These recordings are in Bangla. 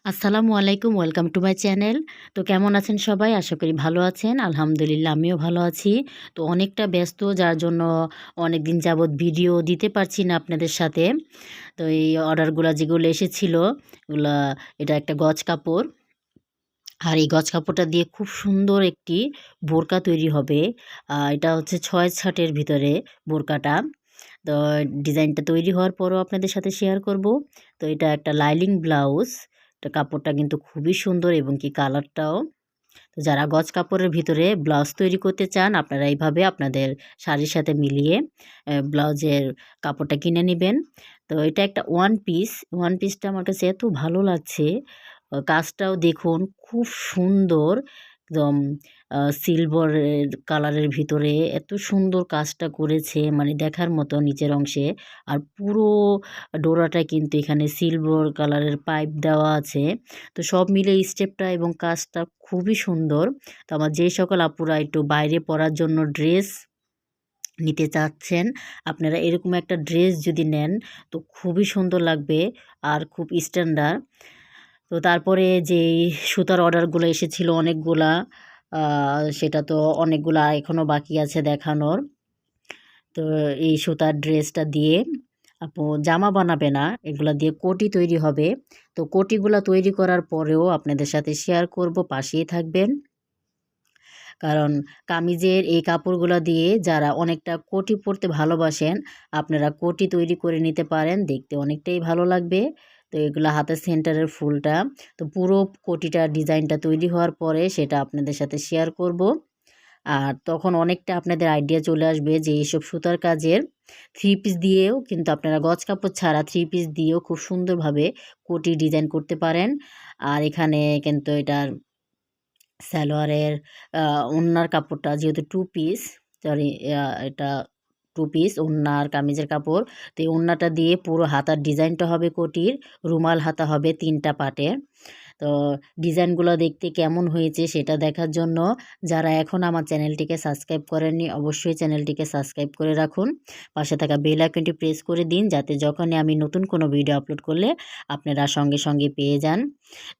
আসসালামু আলাইকুম, ওয়েলকাম টু মাই চ্যানেল। তো কেমন আছেন সবাই? আশা করি ভালো আছেন। আলহামদুলিল্লাহ আমিও ভালো আছি। তো অনেকটা ব্যস্ত, যার জন্য অনেকদিন যাবৎ ভিডিও দিতে পারছি না আপনাদের সাথে। তো এই অর্ডারগুলা যেগুলো এসেছিল, ওগুলা এটা একটা গজ কাপড়। আর এই গজ কাপড়টা দিয়ে খুব সুন্দর একটি বোরকা তৈরি হবে। এটা হচ্ছে ৬ ছাটের ভিতরে বোরকাটা। তো ডিজাইনটা তৈরি হওয়ার পরও আপনাদের সাথে শেয়ার করব। তো এটা একটা লাইলিং ব্লাউজ। এটা কাপড়টা কিন্তু খুবই সুন্দর এবং কি কালারটাও। তো যারা গজ কাপড়ের ভিতরে ব্লাউজ তৈরি করতে চান, আপনারা এইভাবে আপনাদের শাড়ির সাথে মিলিয়ে ব্লাউজের কাপড়টা কিনে নেবেন। তো এটা একটা ওয়ান পিসটা আমার কাছে এত ভালো লাগছে। কাজটাও দেখুন খুব সুন্দর, একদম সিলভারের কালারের ভিতরে এত সুন্দর কাজটা করেছে, মানে দেখার মতো নিচের অংশে। আর পুরো ডোরাটা কিন্তু এখানে সিলভার কালারের পাইপ দেওয়া আছে। তো সব মিলে স্টেপটা এবং কাজটা খুবই সুন্দর। তো আমার যে সকল আপুরা একটু বাইরে পরার জন্য ড্রেস নিতে চাচ্ছেন, আপনারা এরকম একটা ড্রেস যদি নেন তো খুবই সুন্দর লাগবে আর খুব স্ট্যান্ডার্ড। তো তারপরে যেই সুতার অর্ডারগুলো এসেছিল অনেকগুলা, সেটা তো অনেকগুলা এখনও বাকি আছে দেখানোর। তো এই সুতার ড্রেসটা দিয়ে আপু জামা বানাবে না, এগুলা দিয়ে কোটি তৈরি হবে। তো কোটিগুলা তৈরি করার পরেও আপনাদের সাথে শেয়ার করব, পাশেই থাকবেন। কারণ কামিজের এই কাপড়গুলো দিয়ে যারা অনেকটা কোটি পরতে ভালোবাসেন, আপনারা কোটি তৈরি করে নিতে পারেন, দেখতে অনেকটাই ভালো লাগবে। তো এগুলো হাতের সেন্টারের ফুলটা, তো পুরো কোটিটা ডিজাইনটা তৈরি হওয়ার পরে সেটা আপনাদের সাথে শেয়ার করব। আর তখন অনেকটা আপনাদের আইডিয়া চলে আসবে যে এইসব সুতার কাজের থ্রি পিস দিয়েও কিন্তু আপনারা গজ কাপড় ছাড়া থ্রি পিস দিয়েও খুব সুন্দরভাবে কোটি ডিজাইন করতে পারেন। আর এখানে কিন্তু এটার সালোয়ারের ওড়নার কাপড়টা যেহেতু টু পিস, সরি, এটা টু পিস ওড়নার কামিজের কাপড়। তো এই ওড়নাটা দিয়ে পুরো হাতার ডিজাইনটা হবে কোটির, রুমাল হাতা হবে 3টা পাটে। তো ডিজাইনগুলো দেখতে কেমন হয়েছে সেটা দেখার জন্য যারা এখন আমার চ্যানেলটিকে সাবস্ক্রাইব করেননি, অবশ্যই চ্যানেলটিকে সাবস্ক্রাইব করে রাখুন। পাশে থাকা বেল আইকনটি প্রেস করে দিন, যাতে যখনই আমি নতুন কোনো ভিডিও আপলোড করলে আপনারা সঙ্গে সঙ্গে পেয়ে যান।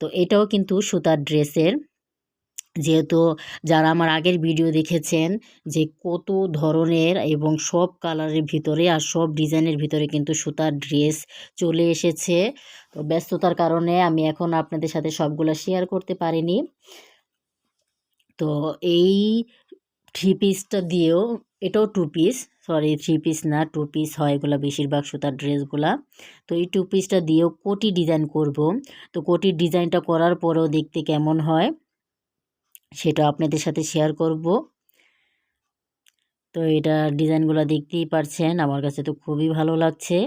তো এটাও কিন্তু সুতার ড্রেসের, যেহেতু যারা আমার আগের ভিডিও দেখেছেন যে কত ধরনের এবং সব কালারের ভিতরে আর সব ডিজাইনের ভিতরে কিন্তু সুতার ড্রেস চলে এসেছে। তো ব্যস্ততার কারণে আমি এখন আপনাদের সাথে সবগুলো শেয়ার করতে পারিনি। তো এই থ্রি পিসটা দিয়েও, এটাও two piece, sorry three piece না, টু পিস হয় এগুলো বেশিরভাগ সুতার ড্রেসগুলা। তো এই টু পিসটা দিয়েও কোটি ডিজাইন করব। তো কোটির ডিজাইনটা করার পরেও দেখতে কেমন হয় সেটা আপনাদের সাথে শেয়ার করব। তো এটা ডিজাইনগুলো দেখতেই পারছেন, আমার কাছে তো খুবই ভালো লাগছে।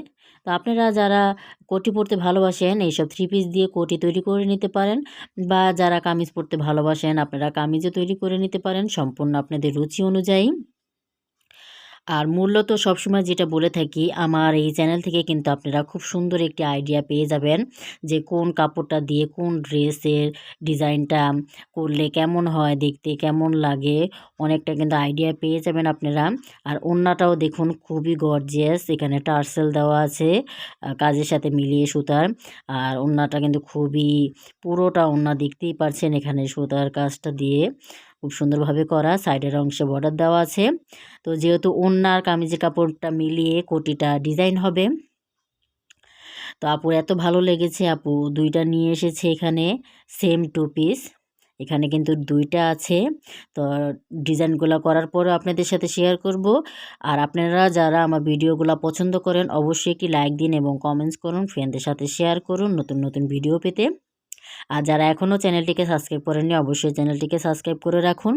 তো আপনারা যারা কোটি পরতে ভালোবাসেন এইসব থ্রি পিস দিয়ে কোটি তৈরি করে নিতে পারেন, বা যারা কামিজ পরতে ভালোবাসেন আপনারা কামিজও তৈরি করে নিতে পারেন, সম্পূর্ণ আপনাদের রুচি অনুযায়ী। আর মূল্য তো সবসময় যেটা বলে থাকি, আমার এই চ্যানেল থেকে কিন্তু আপনারা খুব সুন্দর একটি আইডিয়া পেয়ে যাবেন যে কোন কাপড়টা দিয়ে কোন ড্রেসের ডিজাইনটা করলে কেমন হয়, দেখতে কেমন লাগে, অনেকটা কিন্তু আইডিয়া পেয়ে যাবেন আপনারা। আর ওড়নাটাও দেখুন খুবই গর্জিয়াস, এখানে টার্সেল দেওয়া আছে কাজের সাথে মিলিয়ে সুতার। আর ওড়নাটা কিন্তু খুবই, পুরোটা ওড়না দেখতেই পারছেন এখানে সুতার কাজটা দিয়ে খুব সুন্দরভাবে করা, সাইডের অংশে বর্ডার দেওয়া আছে। তো যেহেতু ওড়না আর কামিজের কাপড়টা মিলিয়ে কোটিটা ডিজাইন হবে। তো আপুর এত ভালো লেগেছে, আপু দুইটা নিয়ে এসেছে এখানে, সেম টু পিস। এখানে কিন্তু দুইটা আছে। তো ডিজাইনগুলো করার পরও আপনাদের সাথে শেয়ার করব। আর আপনারা যারা আমার ভিডিওগুলো পছন্দ করেন অবশ্যই একটি লাইক দিন এবং কমেন্টস করুন, ফ্রেন্ডদের সাথে শেয়ার করুন নতুন নতুন ভিডিও পেতে। আর যারা এখনও চ্যানেলটিকে সাবস্ক্রাইব করেননি অবশ্যই চ্যানেলটিকে সাবস্ক্রাইব করে রাখুন।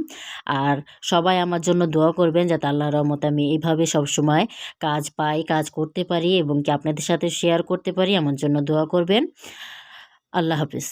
আর সবাই আমার জন্য দোয়া করবেন যাতে আল্লাহর রহমতে আমি এইভাবে সবসময় কাজ পাই, কাজ করতে পারি এবং কি আপনাদের সাথে শেয়ার করতে পারি, আমার জন্য দোয়া করবেন। আল্লাহ হাফিজ।